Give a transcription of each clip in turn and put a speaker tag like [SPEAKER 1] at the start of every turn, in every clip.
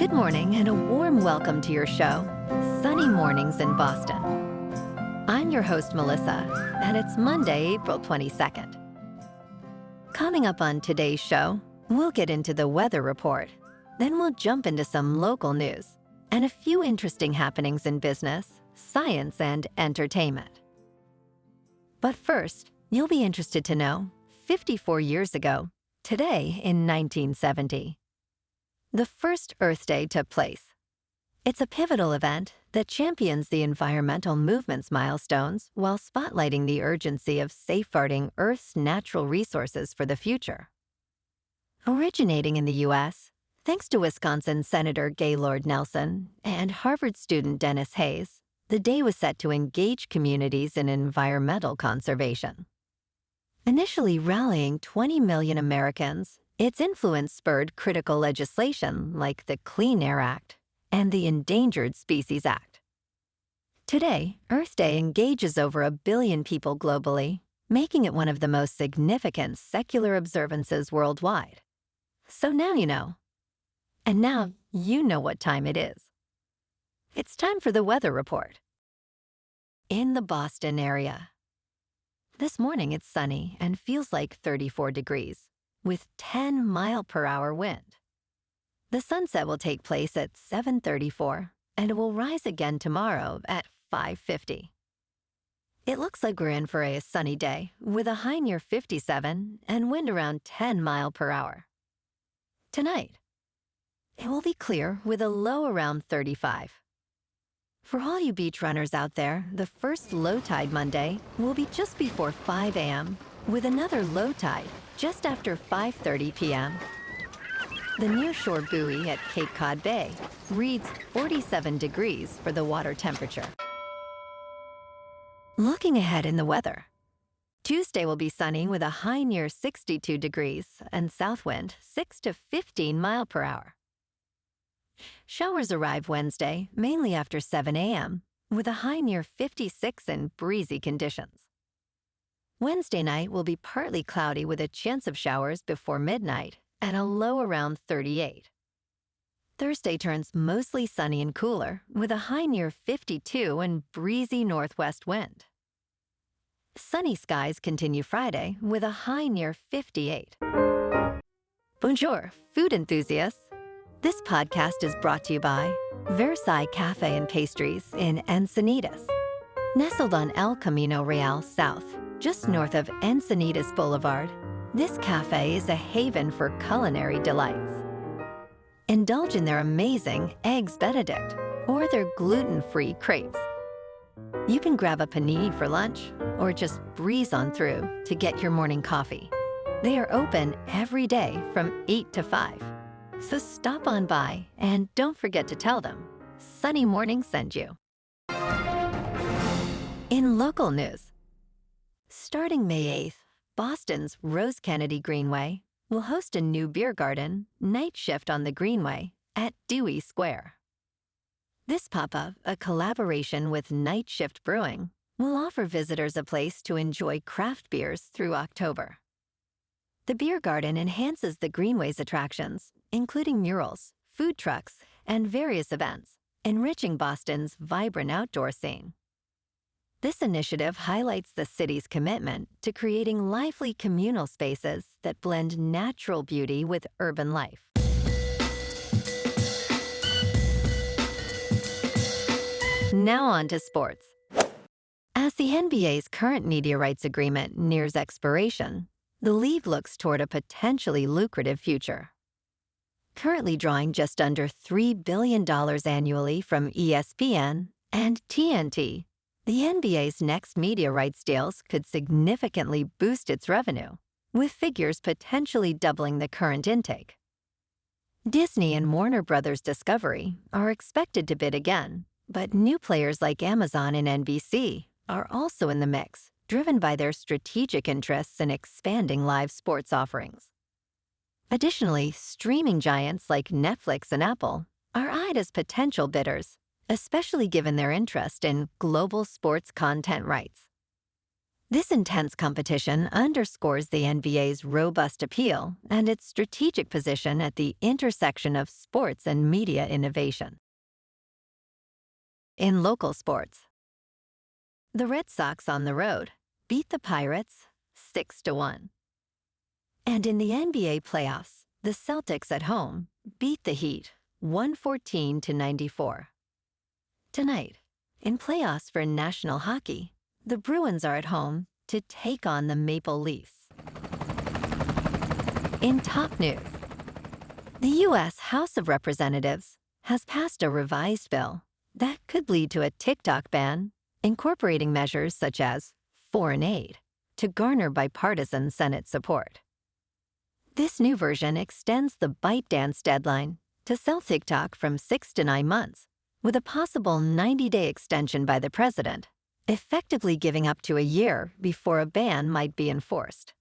[SPEAKER 1] Good morning and a warm welcome to your show, Sunny Mornings in Boston. I'm your host, Melissa, and it's Monday, April 22nd. Coming up on today's show, we'll get into the weather report. Then we'll jump into some local news and a few interesting happenings in business, science, and entertainment. But first, you'll be interested to know, 54 years ago, today in 1970, the first Earth Day took place. It's a pivotal event that champions the environmental movement's milestones while spotlighting the urgency of safeguarding Earth's natural resources for the future. Originating in the U.S., thanks to Wisconsin Senator Gaylord Nelson and Harvard student Dennis Hayes, the day was set to engage communities in environmental conservation. Initially rallying 20 million Americans, its influence spurred critical legislation like the Clean Air Act and the Endangered Species Act. Today, Earth Day engages over 1 billion people globally, making it one of the most significant secular observances worldwide. So now you know. And now you know what time it is. It's time for the weather report. In the Boston area. This morning it's sunny and feels like 34 degrees, with 10-mile-per-hour wind. The sunset will take place at 7:34, and it will rise again tomorrow at 5:50. It looks like we're in for a sunny day, with a high near 57 and wind around 10 miles per hour. Tonight, it will be clear with a low around 35. For all you beach runners out there, the first low tide Monday will be just before 5 a.m., with another low tide just after 5:30 p.m. The nearshore buoy at Cape Cod Bay reads 47 degrees for the water temperature. Looking ahead in the weather. Tuesday will be sunny with a high near 62 degrees and south wind 6 to 15 miles per hour. Showers arrive Wednesday, mainly after 7 a.m., with a high near 56 and breezy conditions. Wednesday night will be partly cloudy with a chance of showers before midnight at a low around 38. Thursday turns mostly sunny and cooler with a high near 52 and breezy northwest wind. Sunny skies continue Friday with a high near 58. Bonjour, food enthusiasts. This podcast is brought to you by Versailles Cafe and Pastries in Encinitas. Nestled on El Camino Real South, just north of Encinitas Boulevard, this cafe is a haven for culinary delights. Indulge in their amazing Eggs Benedict or their gluten-free crepes. You can grab a panini for lunch or just breeze on through to get your morning coffee. They are open every day from 8 to 5. So stop on by and don't forget to tell them Sunny Morning sent you. In local news, starting May 8th, Boston's Rose Kennedy Greenway will host a new beer garden, Night Shift on the Greenway, at Dewey Square. This pop-up, a collaboration with Night Shift Brewing, will offer visitors a place to enjoy craft beers through October. The beer garden enhances the Greenway's attractions, including murals, food trucks, and various events, enriching Boston's vibrant outdoor scene. This initiative highlights the city's commitment to creating lively communal spaces that blend natural beauty with urban life. Now on to sports. As the NBA's current media rights agreement nears expiration, the league looks toward a potentially lucrative future. Currently drawing just under $3 billion annually from ESPN and TNT, the NBA's next media rights deals could significantly boost its revenue, with figures potentially doubling the current intake. Disney and Warner Bros. Discovery are expected to bid again, but new players like Amazon and NBC are also in the mix, driven by their strategic interests in expanding live sports offerings. Additionally, streaming giants like Netflix and Apple are eyed as potential bidders, especially given their interest in global sports content rights. This intense competition underscores the NBA's robust appeal and its strategic position at the intersection of sports and media innovation. In local sports, the Red Sox on the road beat the Pirates 6-1. And in the NBA playoffs, the Celtics at home beat the Heat 114-94. Tonight, in playoffs for National Hockey, the Bruins are at home to take on the Maple Leafs. In top news, the U.S. House of Representatives has passed a revised bill that could lead to a TikTok ban, incorporating measures such as foreign aid to garner bipartisan Senate support. This new version extends the ByteDance deadline to sell TikTok from 6 to 9 months, with a possible 90-day extension by the president, effectively giving up to a year before a ban might be enforced.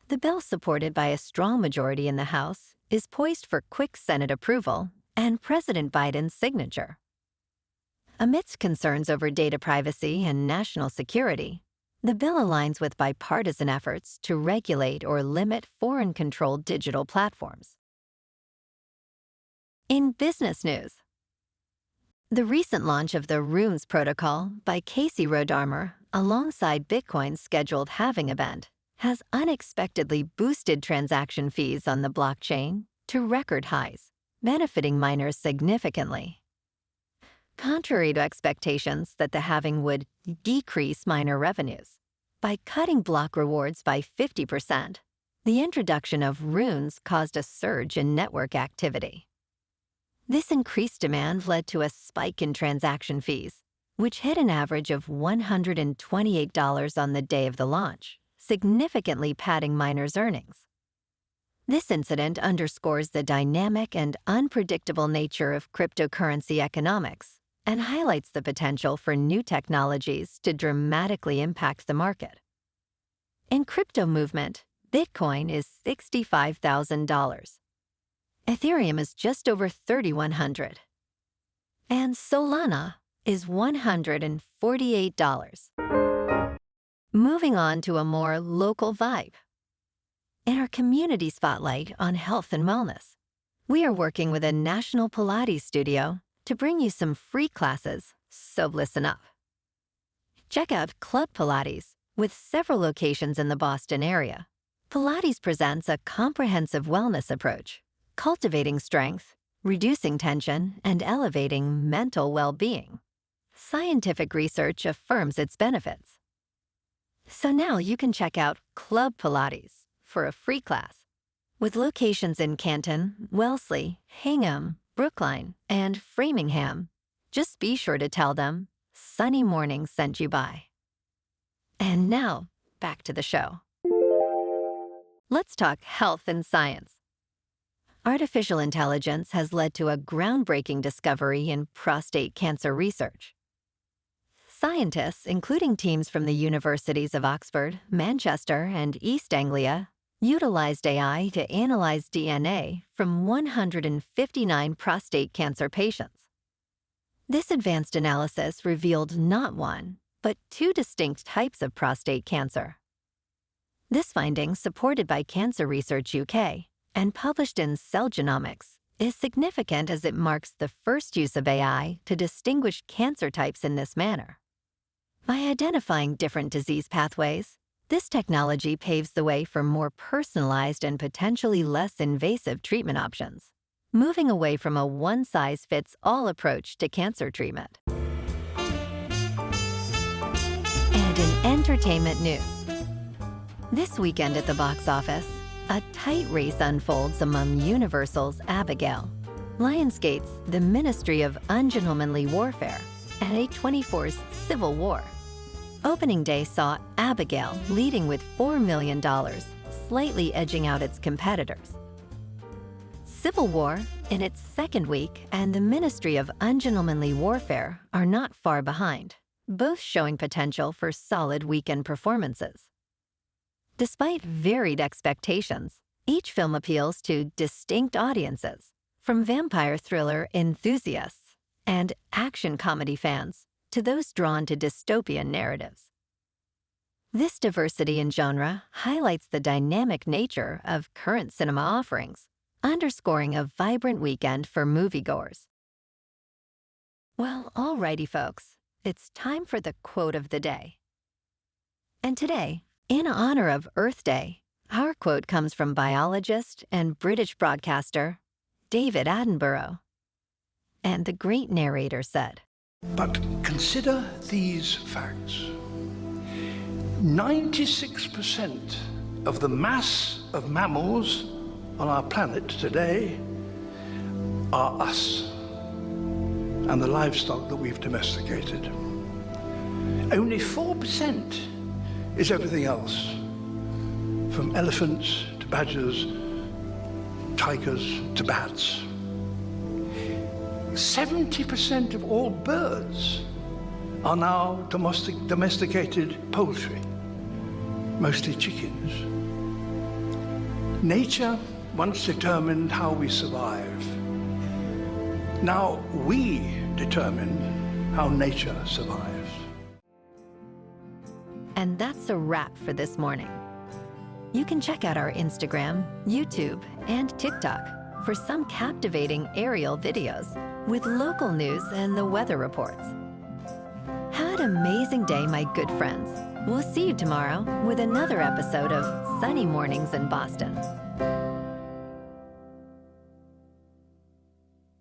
[SPEAKER 1] The bill, supported by a strong majority in the House, is poised for quick Senate approval and President Biden's signature. Amidst concerns over data privacy and national security, the bill aligns with bipartisan efforts to regulate or limit foreign-controlled digital platforms. In business news, the recent launch of the Runes protocol by Casey Rodarmer alongside Bitcoin's scheduled halving event has unexpectedly boosted transaction fees on the blockchain to record highs, benefiting miners significantly. Contrary to expectations that the halving would decrease miner revenues, by cutting block rewards by 50%, the introduction of Runes caused a surge in network activity. This increased demand led to a spike in transaction fees, which hit an average of $128 on the day of the launch, significantly padding miners' earnings. This incident underscores the dynamic and unpredictable nature of cryptocurrency economics and highlights the potential for new technologies to dramatically impact the market. In crypto movement, Bitcoin is $65,000. Ethereum is just over $3,100. And Solana is $148. Moving on to a more local vibe. In our community spotlight on health and wellness, we are working with a national Pilates studio to bring you some free classes, so listen up. Check out Club Pilates, with several locations in the Boston area. Pilates presents a comprehensive wellness approach, cultivating strength, reducing tension, and elevating mental well-being. Scientific research affirms its benefits. So now you can check out Club Pilates for a free class. With locations in Canton, Wellesley, Hingham, Brookline, and Framingham, just be sure to tell them Sunny Mornings sent you by. And now, back to the show. Let's talk health and science. Artificial intelligence has led to a groundbreaking discovery in prostate cancer research. Scientists, including teams from the universities of Oxford, Manchester, and East Anglia, utilized AI to analyze DNA from 159 prostate cancer patients. This advanced analysis revealed not one, but 2 distinct types of prostate cancer. This finding, supported by Cancer Research UK and published in Cell Genomics, is significant as it marks the first use of AI to distinguish cancer types in this manner. By identifying different disease pathways, this technology paves the way for more personalized and potentially less invasive treatment options, moving away from a one-size-fits-all approach to cancer treatment. And in entertainment news, this weekend at the box office, a tight race unfolds among Universal's Abigail, Lionsgate's The Ministry of Ungentlemanly Warfare, and A24's Civil War. Opening day saw Abigail leading with $4 million, slightly edging out its competitors. Civil War, in its second week, and The Ministry of Ungentlemanly Warfare are not far behind, both showing potential for solid weekend performances. Despite varied expectations, each film appeals to distinct audiences, from vampire thriller enthusiasts and action comedy fans to those drawn to dystopian narratives. This diversity in genre highlights the dynamic nature of current cinema offerings, underscoring a vibrant weekend for moviegoers. Well, alrighty, folks, it's time for the quote of the day. And today, in honor of Earth Day, our quote comes from biologist and British broadcaster David Attenborough. And the great narrator said,
[SPEAKER 2] "But consider these facts. 96% of the mass of mammals on our planet today are us and the livestock that we've domesticated. Only 4% is everything else, from elephants to badgers, tigers to bats. 70% of all birds are now domesticated poultry, mostly chickens. Nature once determined how we survive. Now we determine how nature survives."
[SPEAKER 1] And that's a wrap for this morning. You can check out our Instagram, YouTube, and TikTok for some captivating aerial videos with local news and the weather reports. Have an amazing day, my good friends. We'll see you tomorrow with another episode of Sunny Mornings in Boston.